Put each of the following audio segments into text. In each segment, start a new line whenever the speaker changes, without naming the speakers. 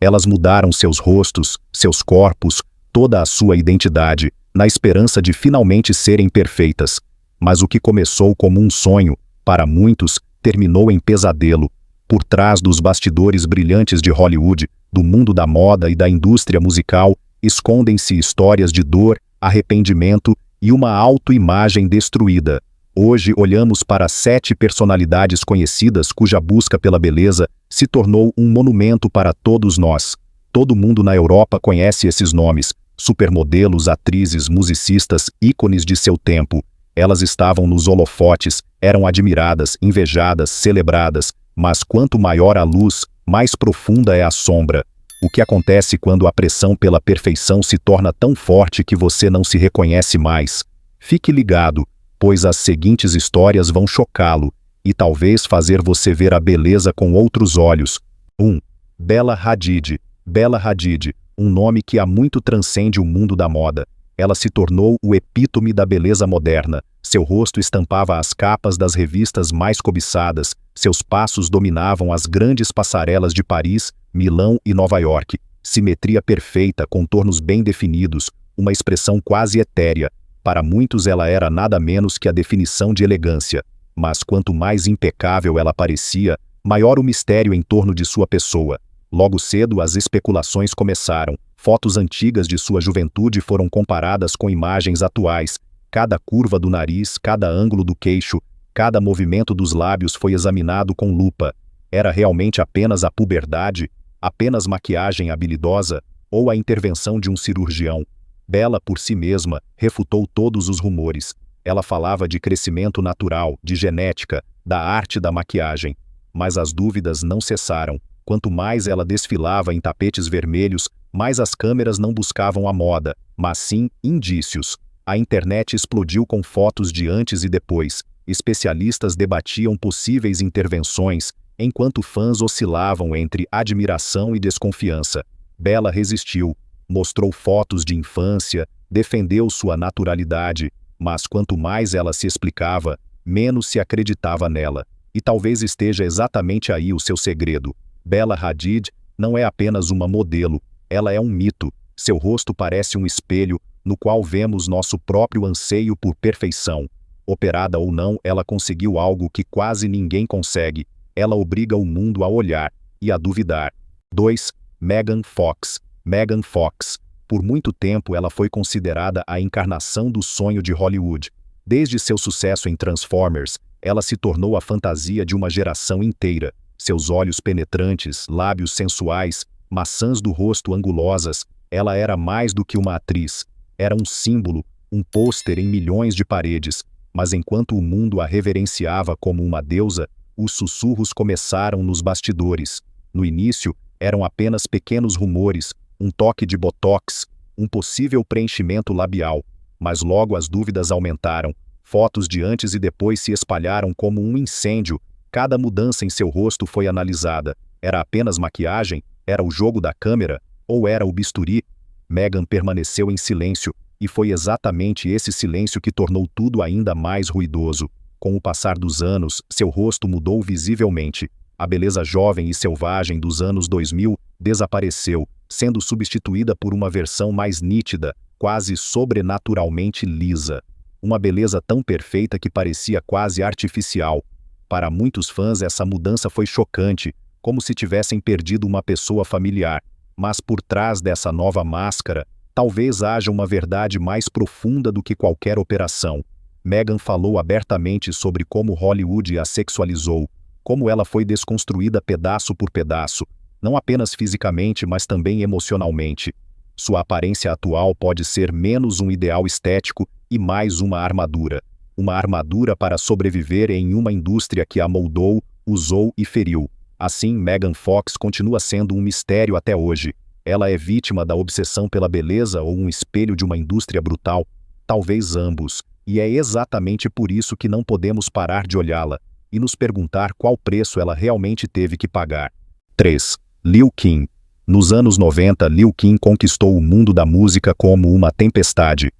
Elas mudaram seus rostos, seus corpos, toda a sua identidade, na esperança de finalmente serem perfeitas. Mas o que começou como um sonho, para muitos, terminou em pesadelo. Por trás dos bastidores brilhantes de Hollywood, do mundo da moda e da indústria musical, escondem-se histórias de dor, arrependimento e uma autoimagem destruída. Hoje olhamos para 7 personalidades conhecidas cuja busca pela beleza se tornou um monumento para todos nós. Todo mundo na Europa conhece esses nomes: supermodelos, atrizes, musicistas, ícones de seu tempo. Elas estavam nos holofotes, eram admiradas, invejadas, celebradas, mas quanto maior a luz, mais profunda é a sombra. O que acontece quando a pressão pela perfeição se torna tão forte que você não se reconhece mais? Fique ligado, pois as seguintes histórias vão chocá-lo e talvez fazer você ver a beleza com outros olhos. 1. Bella Hadid. Bella Hadid, um nome que há muito transcende o mundo da moda. Ela se tornou o epítome da beleza moderna. Seu rosto estampava as capas das revistas mais cobiçadas, seus passos dominavam as grandes passarelas de Paris, Milão e Nova York. Simetria perfeita, contornos bem definidos, uma expressão quase etérea. Para muitos ela era nada menos que a definição de elegância. Mas quanto mais impecável ela parecia, maior o mistério em torno de sua pessoa. Logo cedo as especulações começaram. Fotos antigas de sua juventude foram comparadas com imagens atuais. Cada curva do nariz, cada ângulo do queixo, cada movimento dos lábios foi examinado com lupa. Era realmente apenas a puberdade? Apenas maquiagem habilidosa? Ou a intervenção de um cirurgião? Bella, por si mesma, refutou todos os rumores. Ela falava de crescimento natural, de genética, da arte da maquiagem. Mas as dúvidas não cessaram. Quanto mais ela desfilava em tapetes vermelhos, mais as câmeras não buscavam a moda, mas sim indícios. A internet explodiu com fotos de antes e depois. Especialistas debatiam possíveis intervenções, enquanto fãs oscilavam entre admiração e desconfiança. Bella resistiu, mostrou fotos de infância, defendeu sua naturalidade, mas quanto mais ela se explicava, menos se acreditava nela. E talvez esteja exatamente aí o seu segredo. Bella Hadid não é apenas uma modelo, ela é um mito. Seu rosto parece um espelho, no qual vemos nosso próprio anseio por perfeição. Operada ou não, ela conseguiu algo que quase ninguém consegue. Ela obriga o mundo a olhar e a duvidar. 2. Megan Fox. Megan Fox. Por muito tempo ela foi considerada a encarnação do sonho de Hollywood. Desde seu sucesso em Transformers, ela se tornou a fantasia de uma geração inteira. Seus olhos penetrantes, lábios sensuais, maçãs do rosto angulosas, ela era mais do que uma atriz. Era um símbolo, um pôster em milhões de paredes. Mas enquanto o mundo a reverenciava como uma deusa, os sussurros começaram nos bastidores. No início, eram apenas pequenos rumores, um toque de botox, um possível preenchimento labial. Mas logo as dúvidas aumentaram. Fotos de antes e depois se espalharam como um incêndio. Cada mudança em seu rosto foi analisada. Era apenas maquiagem? Era o jogo da câmera? Ou era o bisturi? Megan permaneceu em silêncio, e foi exatamente esse silêncio que tornou tudo ainda mais ruidoso. Com o passar dos anos, seu rosto mudou visivelmente. A beleza jovem e selvagem dos anos 2000 desapareceu, sendo substituída por uma versão mais nítida, quase sobrenaturalmente lisa. Uma beleza tão perfeita que parecia quase artificial. Para muitos fãs essa mudança foi chocante, como se tivessem perdido uma pessoa familiar. Mas por trás dessa nova máscara, talvez haja uma verdade mais profunda do que qualquer operação. Megan falou abertamente sobre como Hollywood a sexualizou, como ela foi desconstruída pedaço por pedaço, não apenas fisicamente, mas também emocionalmente. Sua aparência atual pode ser menos um ideal estético e mais uma armadura. Uma armadura para sobreviver em uma indústria que a moldou, usou e feriu. Assim, Megan Fox continua sendo um mistério até hoje. Ela é vítima da obsessão pela beleza ou um espelho de uma indústria brutal? Talvez ambos. E é exatamente por isso que não podemos parar de olhá-la e nos perguntar qual preço ela realmente teve que pagar. 3. Lil' Kim. Nos anos 90, Lil' Kim conquistou o mundo da música como uma tempestade.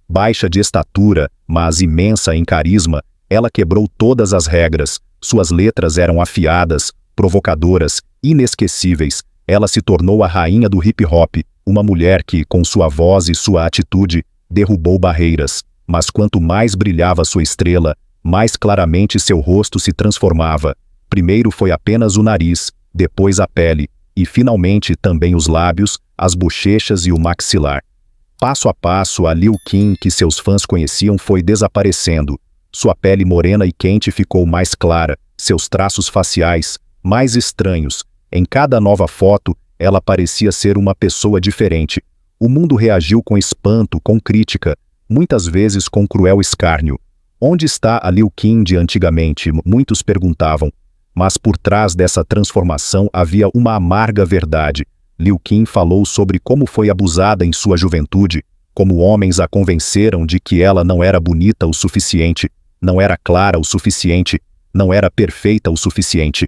Baixa de estatura, mas imensa em carisma, ela quebrou todas as regras. Suas letras eram afiadas, provocadoras, inesquecíveis, ela se tornou a rainha do hip-hop, uma mulher que, com sua voz e sua atitude, derrubou barreiras. Mas quanto mais brilhava sua estrela, mais claramente seu rosto se transformava. Primeiro foi apenas o nariz, depois a pele, e finalmente também os lábios, as bochechas e o maxilar. Passo a passo, a Lil' Kim que seus fãs conheciam foi desaparecendo. Sua pele morena e quente ficou mais clara, seus traços faciais, mais estranhos. Em cada nova foto, ela parecia ser uma pessoa diferente. O mundo reagiu com espanto, com crítica, muitas vezes com cruel escárnio. Onde está a Lil' Kim de antigamente? Muitos perguntavam. Mas por trás dessa transformação havia uma amarga verdade. Lil' Kim falou sobre como foi abusada em sua juventude, como homens a convenceram de que ela não era bonita o suficiente, não era clara o suficiente, não era perfeita o suficiente.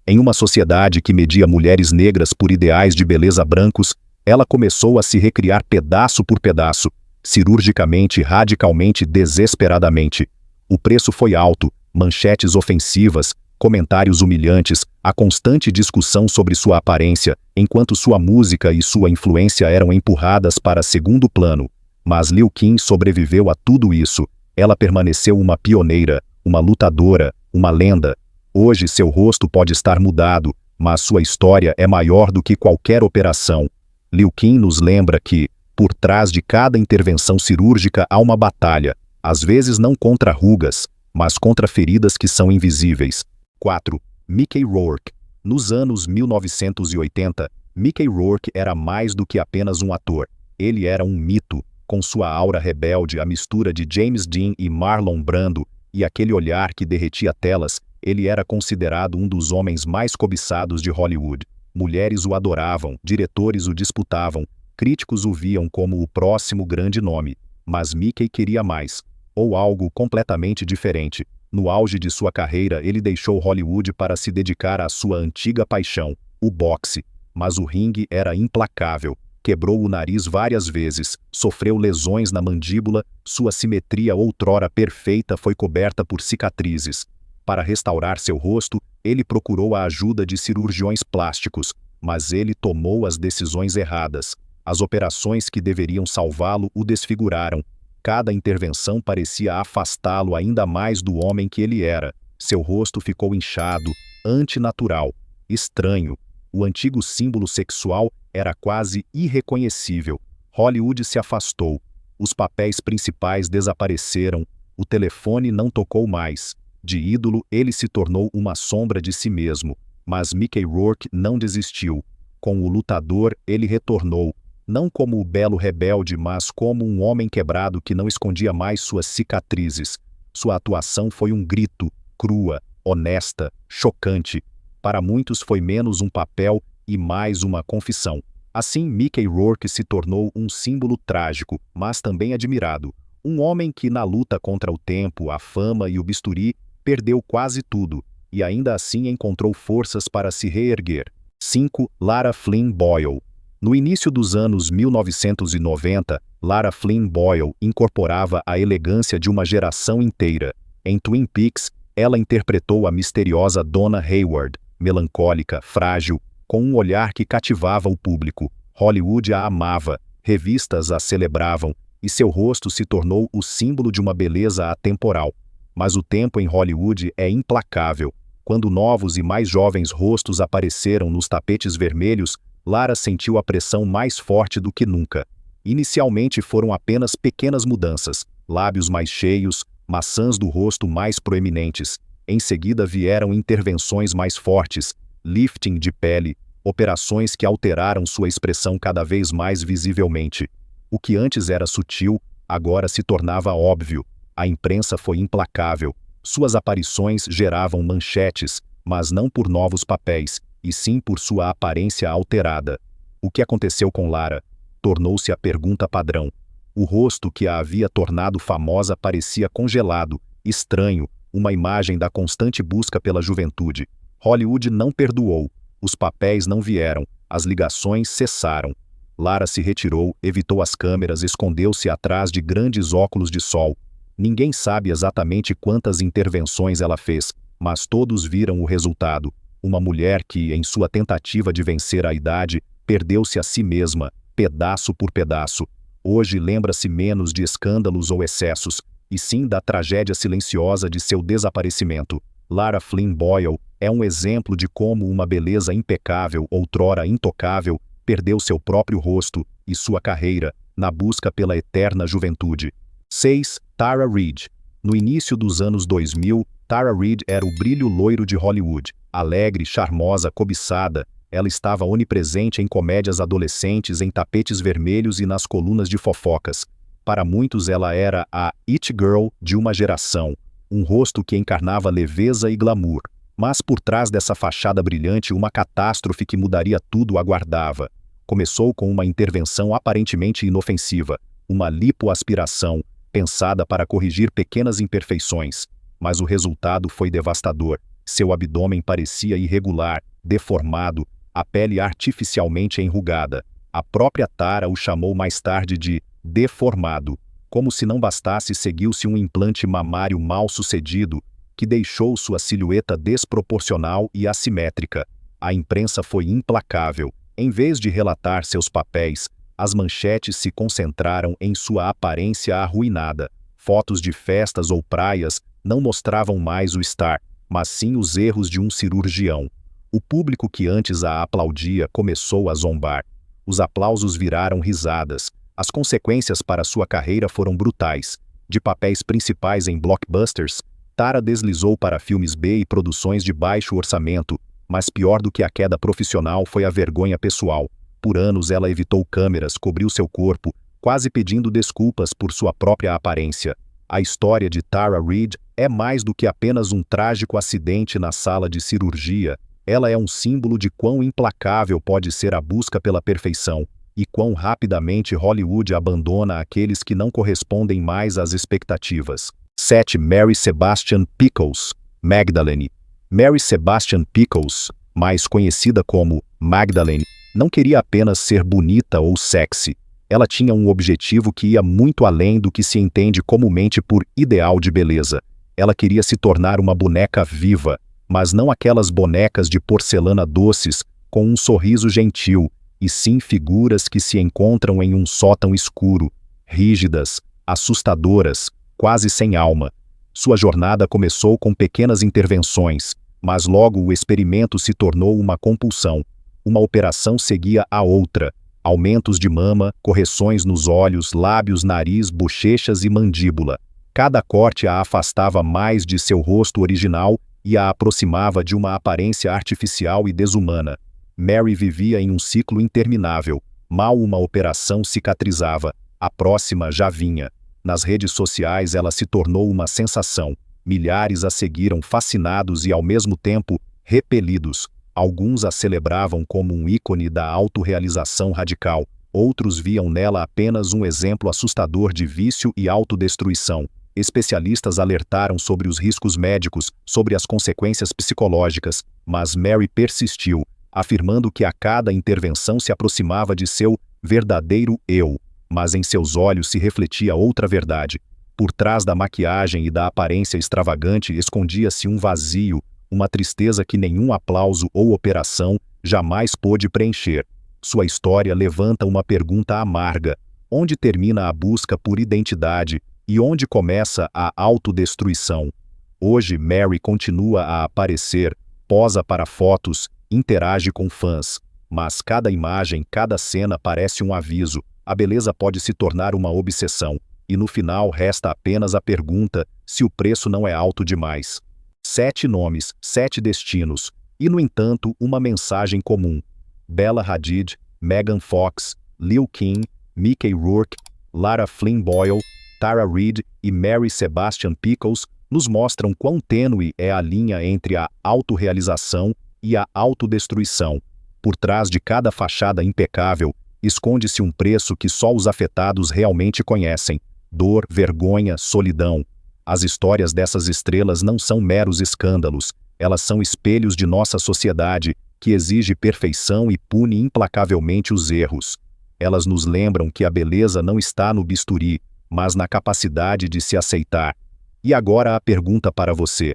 Em uma sociedade que media mulheres negras por ideais de beleza brancos, ela começou a se recriar pedaço por pedaço, cirurgicamente, radicalmente, desesperadamente. O preço foi alto, manchetes ofensivas, comentários humilhantes, a constante discussão sobre sua aparência, enquanto sua música e sua influência eram empurradas para segundo plano. Mas Lil' Kim sobreviveu a tudo isso. Ela permaneceu uma pioneira, uma lutadora, uma lenda. Hoje seu rosto pode estar mudado, mas sua história é maior do que qualquer operação. Lil' Kim nos lembra que, por trás de cada intervenção cirúrgica há uma batalha, às vezes não contra rugas, mas contra feridas que são invisíveis. 4. Mickey Rourke. Nos anos 1980, Mickey Rourke era mais do que apenas um ator. Ele era um mito, com sua aura rebelde, a mistura de James Dean e Marlon Brando, e aquele olhar que derretia telas. Ele era considerado um dos homens mais cobiçados de Hollywood. Mulheres o adoravam, diretores o disputavam, críticos o viam como o próximo grande nome. Mas Mickey queria mais, ou algo completamente diferente. No auge de sua carreira, ele deixou Hollywood para se dedicar à sua antiga paixão, o boxe. Mas o ringue era implacável. Quebrou o nariz várias vezes, sofreu lesões na mandíbula, sua simetria outrora perfeita foi coberta por cicatrizes. Para restaurar seu rosto, ele procurou a ajuda de cirurgiões plásticos, mas ele tomou as decisões erradas. As operações que deveriam salvá-lo o desfiguraram. Cada intervenção parecia afastá-lo ainda mais do homem que ele era. Seu rosto ficou inchado, antinatural, estranho. O antigo símbolo sexual era quase irreconhecível. Hollywood se afastou. Os papéis principais desapareceram. O telefone não tocou mais. De ídolo, ele se tornou uma sombra de si mesmo. Mas Mickey Rourke não desistiu. Com o lutador, ele retornou. Não como o belo rebelde, mas como um homem quebrado que não escondia mais suas cicatrizes. Sua atuação foi um grito, crua, honesta, chocante. Para muitos foi menos um papel e mais uma confissão. Assim, Mickey Rourke se tornou um símbolo trágico, mas também admirado. Um homem que, na luta contra o tempo, a fama e o bisturi, perdeu quase tudo, e ainda assim encontrou forças para se reerguer. 5. Lara Flynn Boyle. No início dos anos 1990, Lara Flynn Boyle incorporava a elegância de uma geração inteira. Em Twin Peaks, ela interpretou a misteriosa Donna Hayward, melancólica, frágil, com um olhar que cativava o público. Hollywood a amava, revistas a celebravam, e seu rosto se tornou o símbolo de uma beleza atemporal. Mas o tempo em Hollywood é implacável. Quando novos e mais jovens rostos apareceram nos tapetes vermelhos, Lara sentiu a pressão mais forte do que nunca. Inicialmente foram apenas pequenas mudanças, lábios mais cheios, maçãs do rosto mais proeminentes. Em seguida vieram intervenções mais fortes, lifting de pele, operações que alteraram sua expressão cada vez mais visivelmente. O que antes era sutil, agora se tornava óbvio. A imprensa foi implacável. Suas aparições geravam manchetes, mas não por novos papéis, e sim por sua aparência alterada. O que aconteceu com Lara? Tornou-se a pergunta padrão. O rosto que a havia tornado famosa parecia congelado, estranho, uma imagem da constante busca pela juventude. Hollywood não perdoou. Os papéis não vieram, as ligações cessaram. Lara se retirou, evitou as câmeras, escondeu-se atrás de grandes óculos de sol. Ninguém sabe exatamente quantas intervenções ela fez, mas todos viram o resultado. Uma mulher que, em sua tentativa de vencer a idade, perdeu-se a si mesma, pedaço por pedaço. Hoje lembra-se menos de escândalos ou excessos, e sim da tragédia silenciosa de seu desaparecimento. Lara Flynn Boyle é um exemplo de como uma beleza impecável, outrora intocável, perdeu seu próprio rosto e sua carreira na busca pela eterna juventude. 6. Tara Reid. No início dos anos 2000, Tara Reid era o brilho loiro de Hollywood. Alegre, charmosa, cobiçada, ela estava onipresente em comédias adolescentes, em tapetes vermelhos e nas colunas de fofocas. Para muitos ela era a It Girl de uma geração, um rosto que encarnava leveza e glamour. Mas por trás dessa fachada brilhante, uma catástrofe que mudaria tudo aguardava. Começou com uma intervenção aparentemente inofensiva, uma lipoaspiração, pensada para corrigir pequenas imperfeições. Mas o resultado foi devastador. Seu abdômen parecia irregular, deformado, a pele artificialmente enrugada. A própria Tara o chamou mais tarde de deformado. Como se não bastasse, seguiu-se um implante mamário mal sucedido, que deixou sua silhueta desproporcional e assimétrica. A imprensa foi implacável. Em vez de relatar seus papéis, as manchetes se concentraram em sua aparência arruinada. Fotos de festas ou praias não mostravam mais o estar, mas sim os erros de um cirurgião. O público que antes a aplaudia começou a zombar. Os aplausos viraram risadas. As consequências para sua carreira foram brutais. De papéis principais em blockbusters, Tara deslizou para filmes B e produções de baixo orçamento, mas pior do que a queda profissional foi a vergonha pessoal. Por anos ela evitou câmeras, cobriu seu corpo, quase pedindo desculpas por sua própria aparência. A história de Tara Reid é mais do que apenas um trágico acidente na sala de cirurgia. Ela é um símbolo de quão implacável pode ser a busca pela perfeição e quão rapidamente Hollywood abandona aqueles que não correspondem mais às expectativas. 7. Mary Sebastian Pickles, Magdalene. Mary Sebastian Pickles, mais conhecida como Magdalene, não queria apenas ser bonita ou sexy. Ela tinha um objetivo que ia muito além do que se entende comumente por ideal de beleza. Ela queria se tornar uma boneca viva, mas não aquelas bonecas de porcelana doces com um sorriso gentil, e sim figuras que se encontram em um sótão escuro, rígidas, assustadoras, quase sem alma. Sua jornada começou com pequenas intervenções, mas logo o experimento se tornou uma compulsão. Uma operação seguia a outra. Aumentos de mama, correções nos olhos, lábios, nariz, bochechas e mandíbula. Cada corte a afastava mais de seu rosto original e a aproximava de uma aparência artificial e desumana. Mary vivia em um ciclo interminável. Mal uma operação cicatrizava, a próxima já vinha. Nas redes sociais ela se tornou uma sensação. Milhares a seguiram fascinados e ao mesmo tempo repelidos. Alguns a celebravam como um ícone da autorrealização radical. Outros viam nela apenas um exemplo assustador de vício e autodestruição. Especialistas alertaram sobre os riscos médicos, sobre as consequências psicológicas, mas Mary persistiu, afirmando que a cada intervenção se aproximava de seu verdadeiro eu, mas em seus olhos se refletia outra verdade. Por trás da maquiagem e da aparência extravagante escondia-se um vazio, uma tristeza que nenhum aplauso ou operação jamais pôde preencher. Sua história levanta uma pergunta amarga: onde termina a busca por identidade e onde começa a autodestruição? Hoje Mary continua a aparecer, posa para fotos, interage com fãs, mas cada imagem, cada cena parece um aviso. A beleza pode se tornar uma obsessão, e no final resta apenas a pergunta se o preço não é alto demais. 7 nomes, 7 destinos, e no entanto uma mensagem comum. Bella Hadid, Megan Fox, Lil Kim, Mickey Rourke, Lara Flynn Boyle, Tara Reid e Mary Sebastian Pickles nos mostram quão tênue é a linha entre a autorrealização e a autodestruição. Por trás de cada fachada impecável, esconde-se um preço que só os afetados realmente conhecem: dor, vergonha, solidão. As histórias dessas estrelas não são meros escândalos, elas são espelhos de nossa sociedade, que exige perfeição e pune implacavelmente os erros. Elas nos lembram que a beleza não está no bisturi, mas na capacidade de se aceitar. E agora a pergunta para você: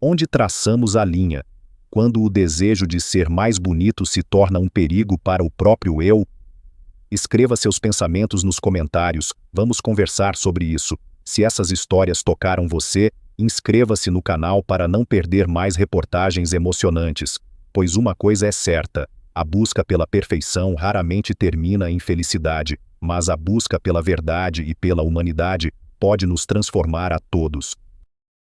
onde traçamos a linha? Quando o desejo de ser mais bonito se torna um perigo para o próprio eu? Escreva seus pensamentos nos comentários, vamos conversar sobre isso. Se essas histórias tocaram você, inscreva-se no canal para não perder mais reportagens emocionantes. Pois uma coisa é certa, a busca pela perfeição raramente termina em felicidade, mas a busca pela verdade e pela humanidade pode nos transformar a todos.